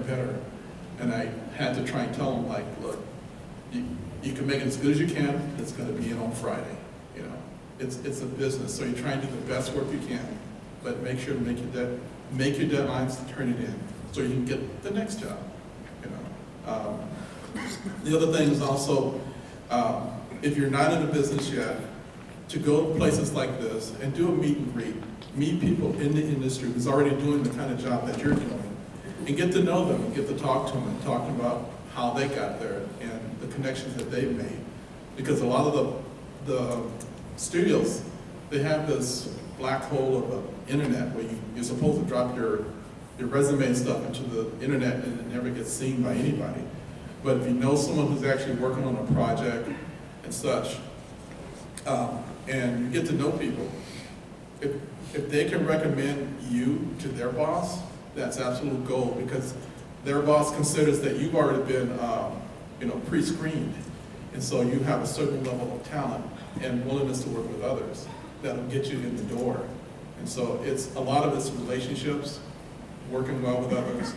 better. And I had to try and tell them, like, look, you can make it as good as you can, it's gonna be in on Friday, you know. It's a business, so you try and do the best work you can, but make sure to make your deadlines to turn it in, so you can get the next job, you know. The other thing is also, if you're not in a business yet, to go to places like this and do a meet and greet, meet people in the industry who's already doing the kind of job that you're doing, and get to know them, and get to talk to them, and talk about how they got there, and the connections that they've made. Because a lot of the studios, they have this black hole of the internet where you're supposed to drop your resume and stuff into the internet and it never gets seen by anybody. But if you know someone who's actually working on a project and such, and you get to know people, if they can recommend you to their boss, that's absolute gold, because their boss considers that you've already been pre-screened. And so you have a certain level of talent and willingness to work with others that'll get you in the door. And so a lot of it's relationships, working well with others,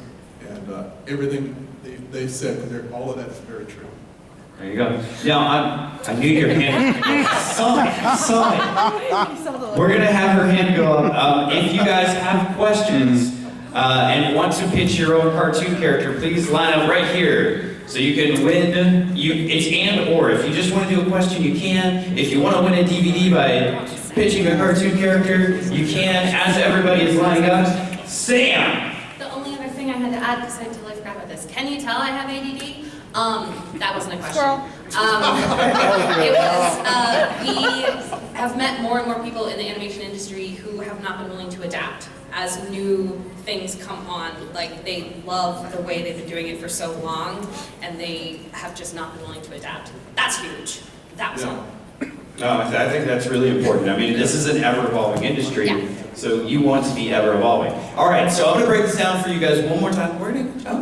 and everything they said, because all of that is very true. There you go. Now, I knew your hand. Saw it. We're going to have her hand go up. If you guys have questions and want to pitch your own cartoon character, please line up right here. So you can win, it's and or. If you just want to do a question, you can. If you want to win a DVD by pitching a cartoon character, you can. As everybody is lining up, Sam! The only other thing I had to add, because I totally forgot about this. Can you tell I have ADD? That wasn't a question. It was, we have met more and more people in the animation industry who have not been willing to adapt as new things come on. Like, they love the way they've been doing it for so long, and they have just not been willing to adapt. That's huge. That was all. No, I think that's really important. I mean, this is an ever-evolving industry, Yeah. so you want to be ever-evolving. All right, so I'm going to break this down for you guys one more time. Where did it go?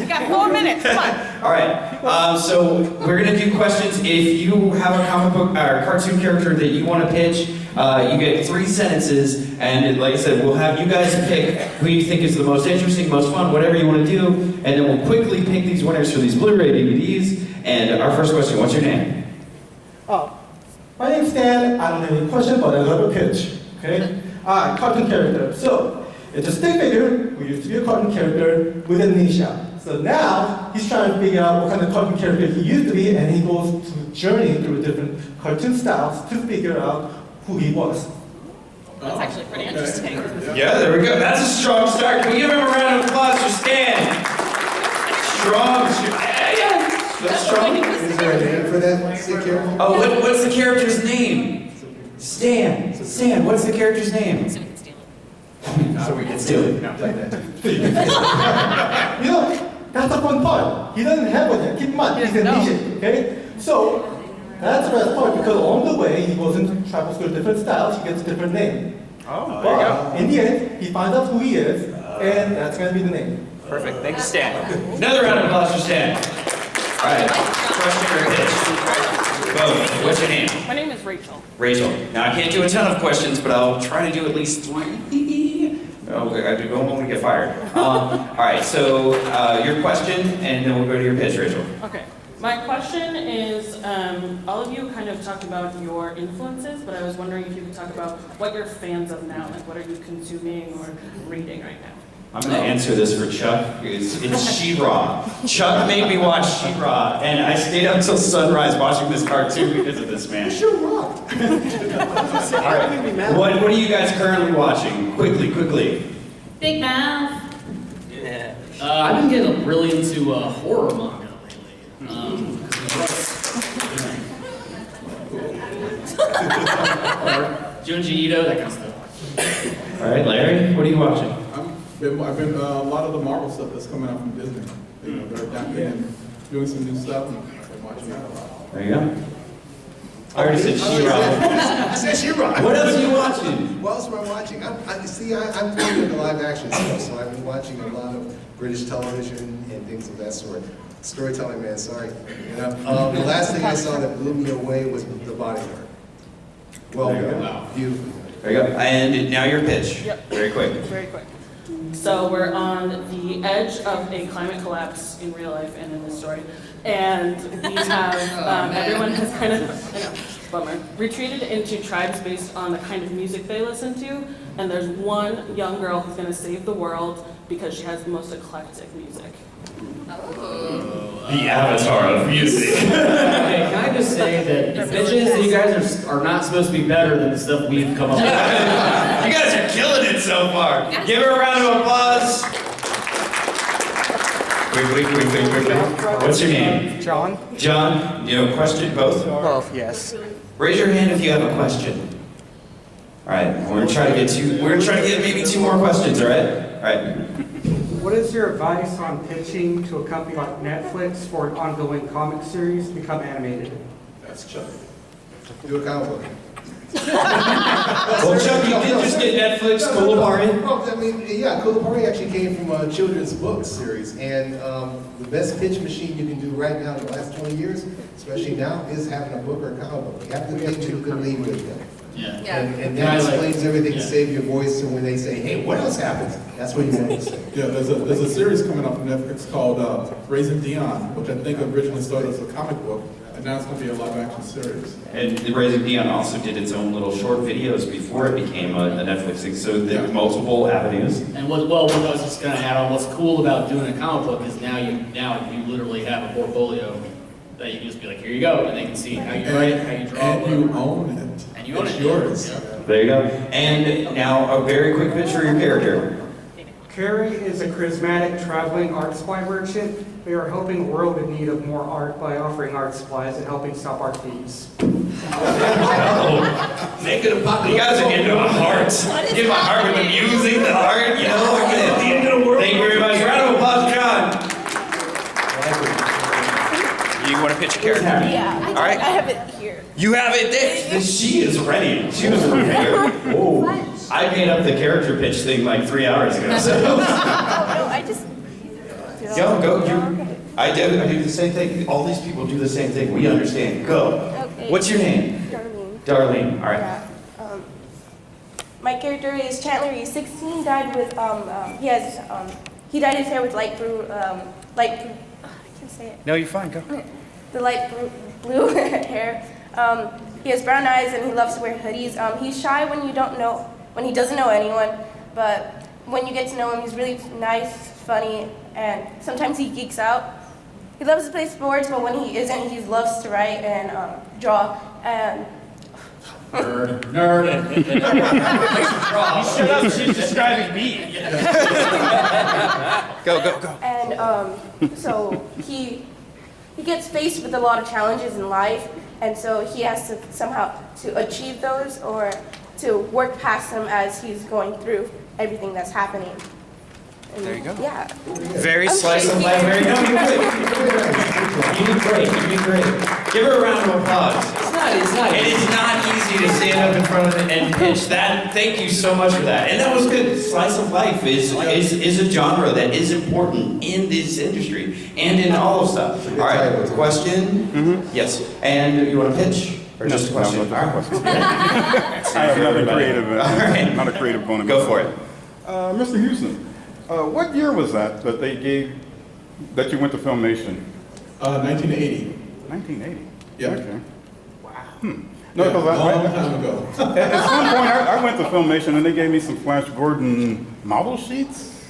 We got 4 minutes, come on. All right, so we're going to do questions. If you have a comic book or cartoon character that you want to pitch, you get 3 sentences, and like I said, we'll have you guys pick who you think is the most interesting, most fun, whatever you want to do, and then we'll quickly pick these winners for these Blu-ray DVDs. And our first question, what's your name? My name's Dan. I don't have any question, but I love a pitch. Okay? Cartoon character. So, it's a stick figure who used to be a cartoon character with amnesia. So now, he's trying to figure out what kind of cartoon character he used to be, and he goes to journey through different cartoon styles to figure out who he was. That's actually pretty interesting. Yeah, there we go. That's a strong start. Can we give him a round of applause for Stan? Strong. That's strong. Is there a name for that stick character? Oh, what's the character's name? Stan. Stan, what's the character's name? So we can steal it. So we can steal it. You know, that's the fun part. He doesn't have one yet. Keep in mind, he's amnesia. Okay? So, that's the best part, because on the way, he goes into travels through different styles, he gets a different name. But in the end, he finds out who he is, and that's going to be the name. Perfect. Thanks, Stan. Another round of applause for Stan. All right, question or pitch? Both. What's your name? My name is Rachel. Rachel. Now, I can't do a ton of questions, but I'll try to do at least 3. Okay, I don't want to get fired. All right, so your question, and then we'll go to your pitch, Rachel. Okay. My question is, all of you kind of talked about your influences, but I was wondering if you could talk about what you're fans of now, like what are you consuming or reading right now? I'm going to answer this for Chuck. It's She-Ra. Chuck made me watch She-Ra, and I stayed up until sunrise watching this cartoon because of this man. Sure, All right. What are you guys currently watching? Quickly. Big Mouth. Yeah. I've been getting really into horror manga lately. Junji Ito, that kind of stuff. All right, Larry, what are you watching? I've been a lot of the Marvel stuff that's coming out from Disney. You know, they're adapting and doing some new stuff, and I've been watching that a lot. There you go. I already said She-Ra. I said She-Ra. What else are you watching? What else am I watching? I'm playing the live action stuff, so I've been watching a lot of British television and things of that sort. Storytelling, man, sorry. You know, the last thing I saw that blew me away was The Bodyguard. Well There you done. go. Beautiful. There you go. And now your pitch. Yep. Very quick. Very quick. So we're on the edge of a climate collapse in real life and in this story. And we have, everyone has kind of, I know, bummer, retreated into tribes based on the kind of music they listen to. And there's one young girl who's gonna save the world because she has the most eclectic music. The avatar of music. Okay, can I just say that the pitches that you guys are not supposed to be better than the stuff we've come up with. You guys are killing it so far. Give her a round of applause. Quick. What's your name? John? John, you have a question, both? Both, yes. Raise your hand if you have a question. All right, we're gonna try to get maybe 2 more questions, all right? All right. What is your advice on pitching to a company like Netflix for an ongoing comic series to become animated? That's Chuck. Do a comic book. Well, Chuck, you did just get Netflix, Kulabari. I mean, yeah, Kulabari actually came from a children's book series, and the best pitch machine you can do right now in the last 20 years, especially now, is having a book or a comic book. You have to think you can leave with them. Yeah. And that explains everything to save your voice, so when they say, hey, what else happens? That's what you want to say. Yeah, there's a series coming up on Netflix called Raising Dion, which I think originally started as a comic book, and now it's going to be a live-action series. And the Raising Dion also did its own little short videos before it became a Netflix thing, so there are multiple avenues. And what I was just gonna add on, what's cool about doing a comic book is now you literally have a portfolio that you can just be like, here you go, and they can see how you write, how you draw. And you own it. And you own It's it. yours. Yeah. There you go. And now a very quick picture of your character. Carrie is a charismatic traveling art supply merchant. We are helping the world in need of more art by offering art supplies and helping stop art thieves. Make it a pop. You guys are getting to my heart. Get my heart with the music, the art, you know, we're at the end of the world. Thank you very much. Round of applause, John. You want to pitch a character? Yeah, All right. I have it here. You have it there. She is ready. She was prepared. Whoa. I made up the character pitch thing like 3 hours ago. So. Oh, no, I just... Go. Okay. I do the same thing. All these people do the same thing. We understand. Go. Okay. What's your name? Darlene. Darlene. All right. Yeah. My character is Chandler. He's 16. Died with he dyed his hair with light blue. I can't say it. No, you're fine. Go. The light blue hair. He has brown eyes and he loves to wear hoodies. He's shy when he doesn't know anyone, but when you get to know him, he's really nice, funny, and sometimes he geeks out. He loves to play sports, but when he isn't, he loves to write and draw. And Nerd. Shut up. She's describing me. Go. And so he gets faced with a lot of challenges in life, and so he has to somehow to achieve those or to work past them as he's going through everything that's happening. And There you go. Yeah. Very Slice of life. Very no, you did great. You did great. Give her a round of applause. It's not. It is not easy to stand up in front of it and pitch that. Thank you so much for that. And that was good. Slice of life is a genre that is important in this industry and in all of stuff. All right, question? Yes. And you want to pitch? Or just a question? All right. I have nothing creative. All right. Not a creative going to Go for it. Mr. Houston, what year was that you went to Filmation? 1980. 1980? Yeah. Okay. Wow. No, Yeah, because long time ago. at some point I went to Filmation and they gave me some Flash Gordon model sheets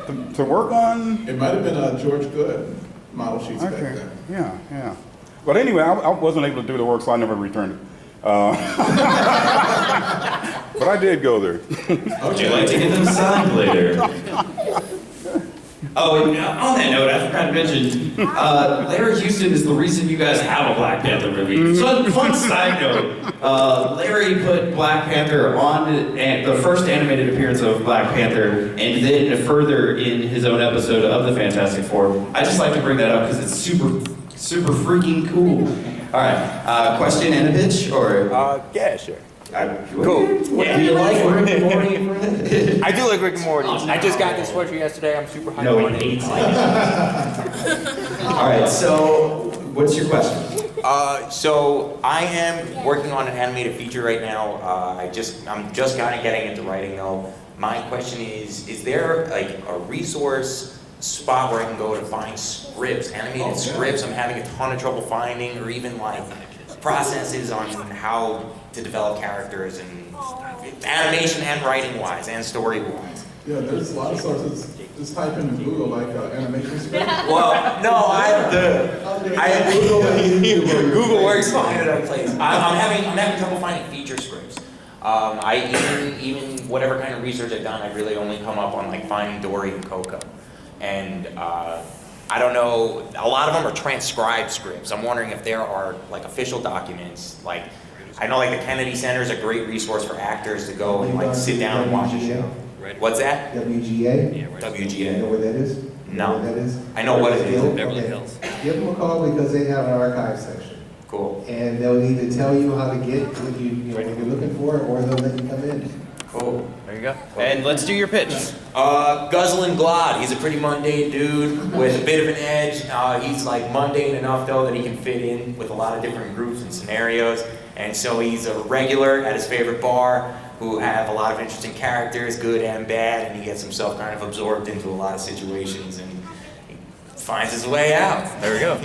to work on. It might have been a George Good model sheets back Okay. then. Yeah. But anyway, I wasn't able to do the work, so I never returned it. But I did go there. Would you like to get them signed later? Oh, and on that note, I forgot to mention, Larry Houston is the reason you guys have a Black Panther movie. So, fun side note, Larry put Black Panther on the first animated appearance of Black Panther, and then further in his own episode of the Fantastic Four. I just like to bring that up because it's super freaking cool. All right, question and a pitch, or? Yeah, sure. Cool. Yeah, do you like Rick and Morty? I do like Rick and Morty. I just got this sweatshirt yesterday. I'm super hyped. No, he hates it. All right, so what's your question? So I am working on an animated feature right now. I'm just kind of getting into writing though. My question is there like a resource spot where I can go to find scripts, animated scripts I'm having a ton of trouble finding, or even like processes on how to develop characters and animation and writing wise and story wise? Yeah, there's a lot of sources. Just type in Google like animation script. Well, no, Google works fine at other places. I'm having trouble finding feature scripts. Even whatever kind of research I've done, I really only come up on like Finding Dory and Coco. And I don't know, a lot of them are transcribed scripts. I'm wondering if there are like official documents. Like, I know like the Kennedy Center is a great resource for actors to go and like sit down and watch a show. What's that? WGA? WGA. You know where that is? No. Where that is? I know what it is. Beverly Hills. Give them a call because they have an archive section. Cool. And they'll either tell you how to get what what you're looking for, or they'll let you come in. Cool. There you go. And let's do your pitch. Guzzlin' Glod. He's a pretty mundane dude with a bit of an edge. He's like mundane enough though that he can fit in with a lot of different groups and scenarios. And so he's a regular at his favorite bar who have a lot of interesting characters, good and bad, and he gets himself kind of absorbed into a lot of situations and he finds his way out. There we go.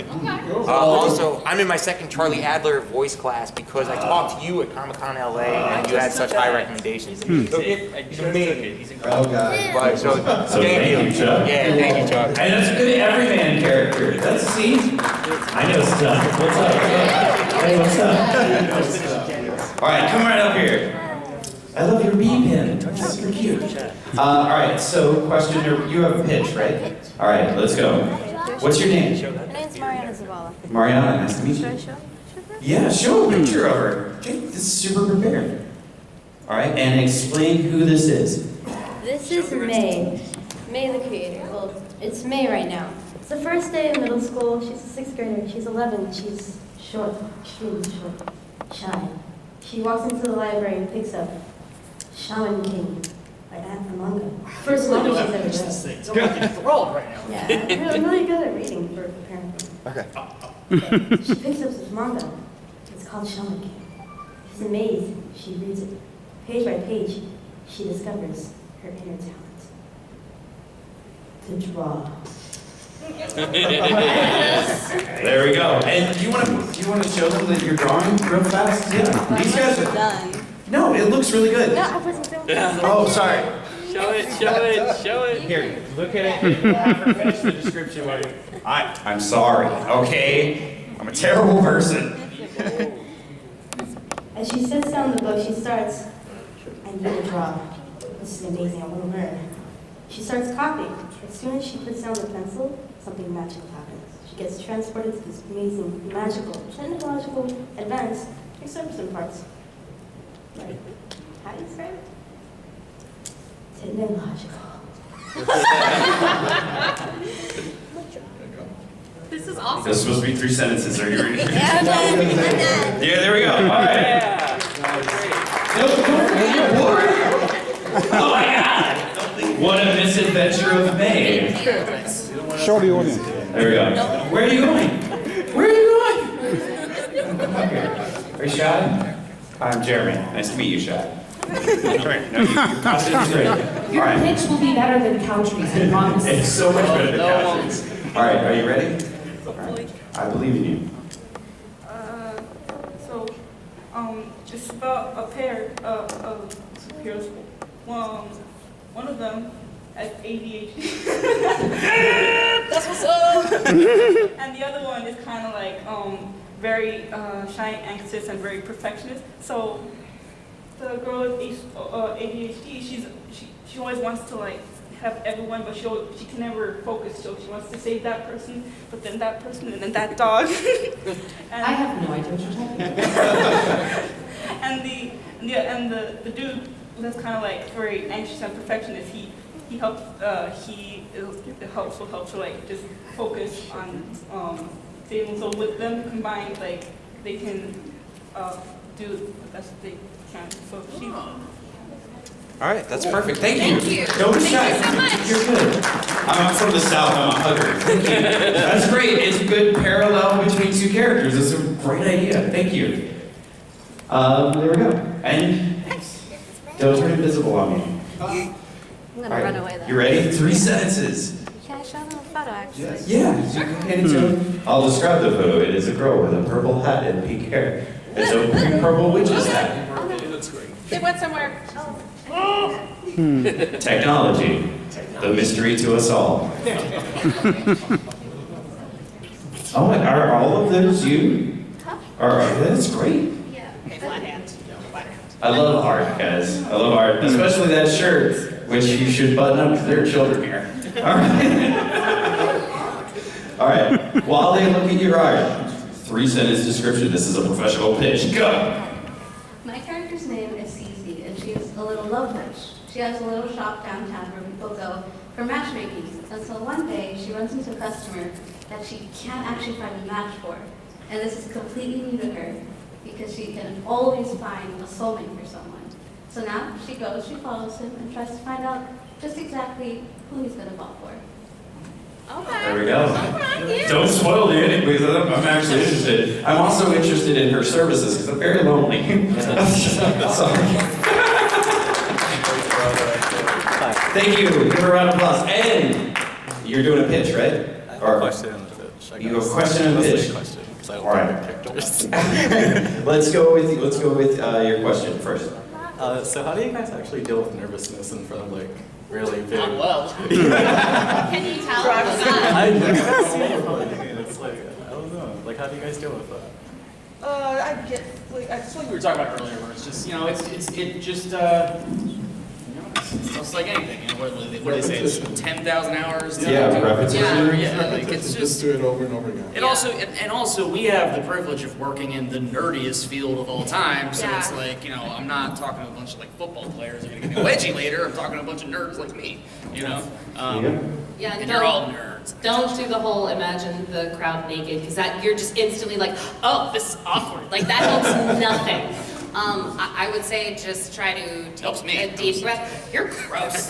Also, I'm in my second Charlie Adler voice class because I talked to you at Comic-Con LA and you had such high recommendations. He's amazing. Oh, God. But, so thank you. Chuck. Yeah, thank you, Chuck. And that's a good everyman character. That's see. I know stuff. What's up? Hey, what's up? All right, come right up here. I love your bee pin. That's super cute. All right, so question, you have a pitch, right? All right, let's go. What's your name? My name's Mariana Zavala. Mariana, nice to meet Should I you. show? Yeah, show a picture of her. Okay, this is super prepared. All right, and explain who this is. This is May. May the creator. Well, it's May right now. It's the first day of middle school. She's a 6th grader. She's 11. She's short, extremely short, shy. She walks into the library and picks up Shaman King by Anne Manga. First manga she's ever read. It's going against the world right now. Yeah, I'm really good at reading for apparently. Okay. She picks up this manga. It's called Shaman King. She's amazed. She reads it. Page by page, she discovers her inner talent. To draw. There we go. And do you want to show them that you're drawing real fast? Yeah. These guys are Done. No, it looks really good. No, I wasn't doing that. Oh, sorry. Show it. Here, look at it. Have her finish the description while you. I'm sorry. Okay, I'm a terrible person. As she sits down the book, she starts, I need to draw. This is amazing, I want to learn. She starts copying. As soon as she puts down the pencil, something magical happens. She gets transported to this amazing, magical, technological advance, except for some parts. Like, how do you describe it? Technological. This is awesome. This is supposed to be 3 sentences. Are you ready? Yeah, I'm done. Yeah, there we go. All right. Oh my God! What a misadventure of May. Show the audience. There we go. Where are you going? Where are you going? Come up here. Are you shy? I'm Jeremy. Nice to meet you, Shy. Your costume is great. Your All right. pitch will be better than Country's, I promise. It's so much better than Country's. All right, are you ready? All right. I believe in you. It's about a pair of superheroes. One of them has ADHD. That's what's up. And the other one is kind of like very shy, anxious, and very perfectionist. So the girl with ADHD, she always wants to like have everyone, but she can never focus. So she wants to save that person, but then that person, and then that dog. I have no idea what you're talking about. And the dude that's kind of like very anxious and perfectionist. He helps to like just focus on saving. So with them combined, like they can do the best they can. So she. All right, that's perfect. Thank you. Thank you. Don't be Thank shy. you so much. You're good. I'm from the South. I'm a hugger. Thank you. That's great. It's a good parallel between 2 characters. It's a great idea. Thank you. There we go. And don't turn invisible on me. I'm All gonna right, run away though. You ready? 3 sentences. Can I show them a photo actually? Yeah, you can hand it to him. I'll describe the photo. It is a girl with a purple hat and pink hair. It's a pink purple witch's hat. They went somewhere. Technology, the mystery to us all. Oh, and are all of those you? That's great. Yeah. I love art, guys. I love art, especially that shirt, which you should button up because there are children here. All right. All right. While they look at your art, 3-sentence description. This is a professional pitch. Go. My character's name is Cece, and she's a little love witch. She has a little shop downtown where people go for matchmaking. And so one day, she runs into a customer that she can't actually find a match for. And this is completely new to her, because she can always find a soulmate for someone. So now she goes, she follows him, and tries to find out just exactly who he's going to fall for. There we go. Don't spoil the ending because I'm actually interested. I'm also interested in her services because I'm very lonely. Sorry. Thank you. Give her a round of applause. And you're doing a pitch, right? Or Question and a pitch. You go question and pitch. Question, because I don't All right. like pictures. Let's go with your question first. So how do you guys actually deal with nervousness in front of like really big? Not well. Can you tell? I know. It's like I don't know. Like how do you guys deal with that? I get, like, it's like we were talking about earlier, where it's just, it's like anything, you know, what do they say, it's 10,000 hours? Yeah, repetition. Yeah, like, it's just do it over and over again. And also, we have the privilege of working in the nerdiest field of all time, so it's like, you know, I'm not talking to a bunch of like football players who are gonna get me wedgie later, I'm talking to a bunch of nerds like me, you know? Yeah, And you're all nerds. Don't do the whole imagine the crowd naked, because that you're just instantly like, oh, this is awkward. Like that helps nothing. I would say just try to take a deep breath. You're gross.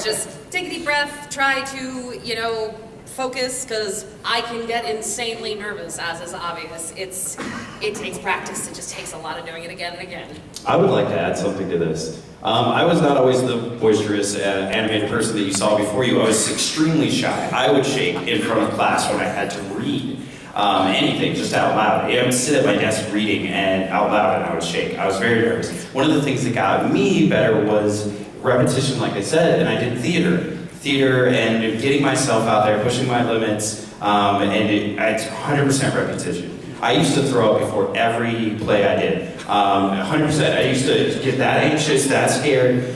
Just take a deep breath. Try to, focus, because I can get insanely nervous, as is obvious. It takes practice. It just takes a lot of doing it again and again. I would like to add something to this. I was not always the boisterous, animated person that you saw before you. I was extremely shy. I would shake in front of class when I had to read anything, just out loud. I would sit at my desk reading and out loud, and I would shake. I was very nervous. One of the things that got me better was repetition, like I said, and I did theater and getting myself out there, pushing my limits, it's 100% repetition. I used to throw up before every play I did. 100%. I used to get that anxious, that scared,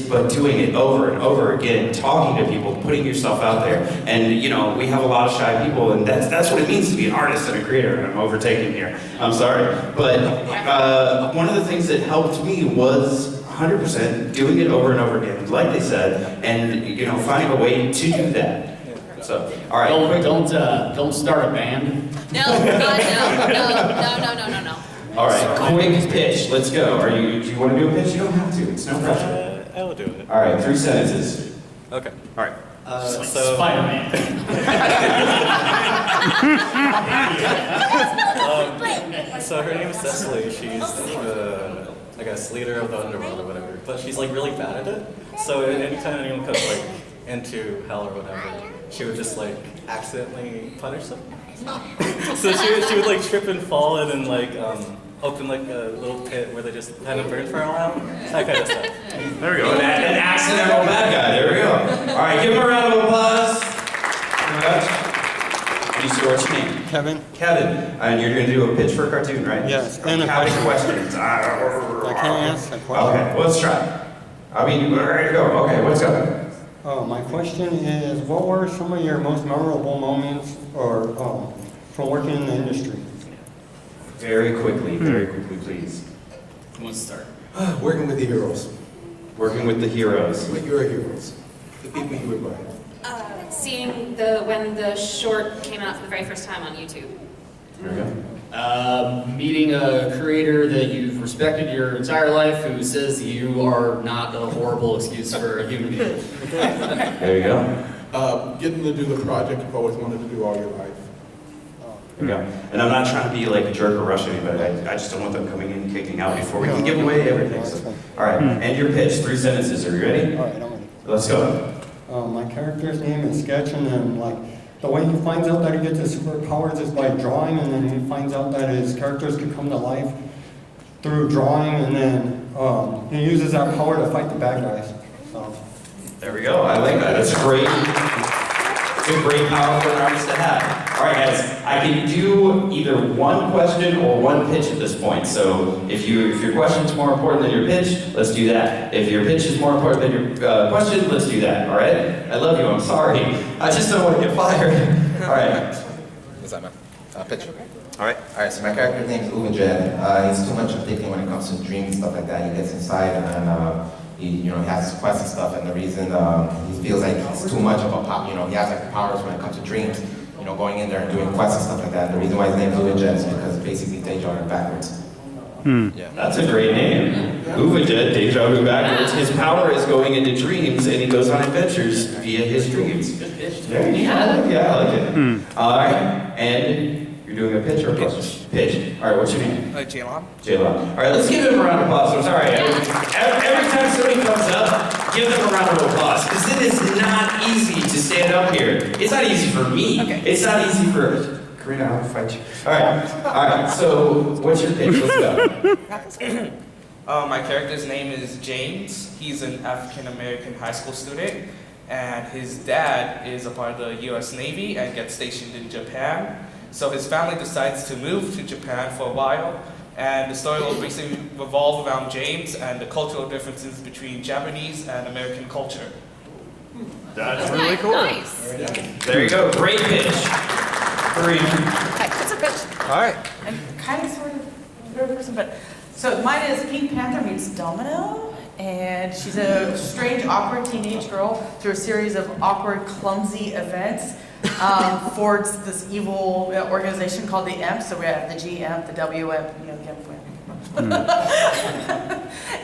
but doing it over and over again, talking to people, putting yourself out there, and we have a lot of shy people, and that's what it means to be an artist and a creator. And I'm overtaking here. I'm sorry, but one of the things that helped me was 100% doing it over and over again, like they said, and finding a way to do that. So, all right. Don't start a band. No, God, no. All right, quick pitch. Let's go. Do you want to do a pitch? You don't have to. It's no pressure. I will do it. All right, 3 sentences. Okay. All right. So Spider-Man. So her name is Cecily. She's the, I guess, leader of the underworld or whatever. But she's like really bad at it. So anytime anyone comes like into hell or whatever, she would just like accidentally punish them. So she would like trip and fall in and like open like a little pit where they just kind of burn for a while. That kind of stuff. There we go. An accidental bad guy. There we go. All right, give him a round of applause. What's your name? Kevin. Kevin. And you're going to do a pitch for a cartoon, right? Yes. And a How many question. questions? I can't ask a question. Okay, well, let's try. We're ready to go. Okay, let's go. My question is, what were some of your most memorable moments from working in the industry? Very quickly, please. Who wants to start? Working with the heroes. Working with the heroes. With your heroes. The people you admire. Seeing when the short came out for the very first time on YouTube. There we go. Meeting a creator that you've respected your entire life who says you are not a horrible excuse for a human being. There you go. Getting to do the project you've always wanted to do all your life. There we go. And I'm not trying to be like a jerk or rush anybody. I just don't want them coming in and kicking out before we can give away everything. So, all right, and your pitch, 3 sentences. Are you ready? All right, I'm ready. Let's go. My character's name is Sketch, and then like the way he finds out that he gets his superpowers is by drawing, and then he finds out that his characters can come to life through drawing, and then he uses that power to fight the bad guys. So. There we go. I like that. That's great. It's a great power for an artist to have. All right, guys. I can do either one question or one pitch at this point. So if your question's more important than your pitch, let's do that. If your pitch is more important than your question, let's do that. All right? I love you. I'm sorry. I just don't want to get fired. All right. What's that, man? Pitch. All right, so my character's name is Uvajed. He's too much of thinking when it comes to dreams and stuff like that. He gets inside and he has his quests and stuff, and the reason he feels like he's too much of a pop, he has like powers when it comes to dreams, going in there and doing quests and stuff like that. And the reason why his name is Uvajed is because basically Deja Vu backwards. Yeah. That's a great name. Uvajed, Deja Vu backwards. His power is going into dreams, and he goes on adventures via his dreams. Good pitch. Yeah, I like it. All right, and you're doing a pitch or a pitch? Pitch. All right, what's your name? Jaylon. Jaylon. All right, let's give him a round of applause. I'm sorry. Every time somebody comes up, give them a round of applause, because it is not easy to stand up here. It's not easy for me. Okay. It's not easy for Karina. I'll fight you. All right. So, what's your pitch? Let's go. My character's name is James. He's an African-American high school student, and his dad is a part of the U.S. Navy and gets stationed in Japan. So his family decides to move to Japan for a while, and the story will basically revolve around James and the cultural differences between Japanese and American culture. That's really cool. Nice. There you go. Great pitch. Karina. Hi, it's a pitch. All right. I'm kind of sort of a person, but so mine is Pink Panther meets Domino, and she's a strange, awkward teenage girl through a series of awkward, clumsy events. Fords this evil organization called the EMP, so we have the GM, the WM, the EMP,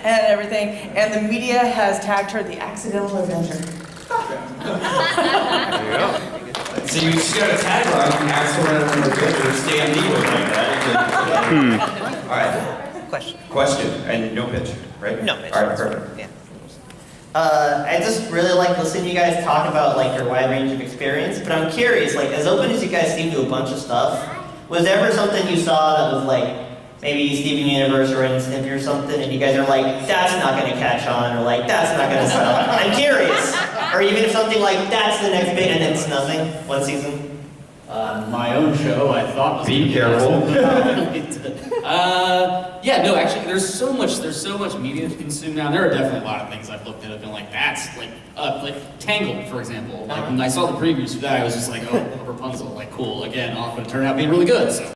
and everything. And the media has tagged her the accidental avenger. There you go. So you just got a tagline, accidental avenger, Stan Lee would like that. All right. Question, and no pitch, right? No pitch. All right, perfect. Yeah. I just really like listening to you guys talk about like your wide range of experience, but I'm curious, like as open as you guys seem to a bunch of stuff, was there ever something you saw that was like maybe Steven Universe or Ren and Stimpy or something, and you guys are like, that's not going to catch on, or like, that's not going to sell? I'm curious. Or even if something like, that's the next big, and it's nothing, one season. My own show, I thought was Be careful. Yeah, no, actually, there's so much media to consume now. There are definitely a lot of things I've looked at and been like, that's like Tangled, for example. Like when I saw the previews for that, I was just like, oh, Rapunzel, like cool. Again, often turned out being really good. So.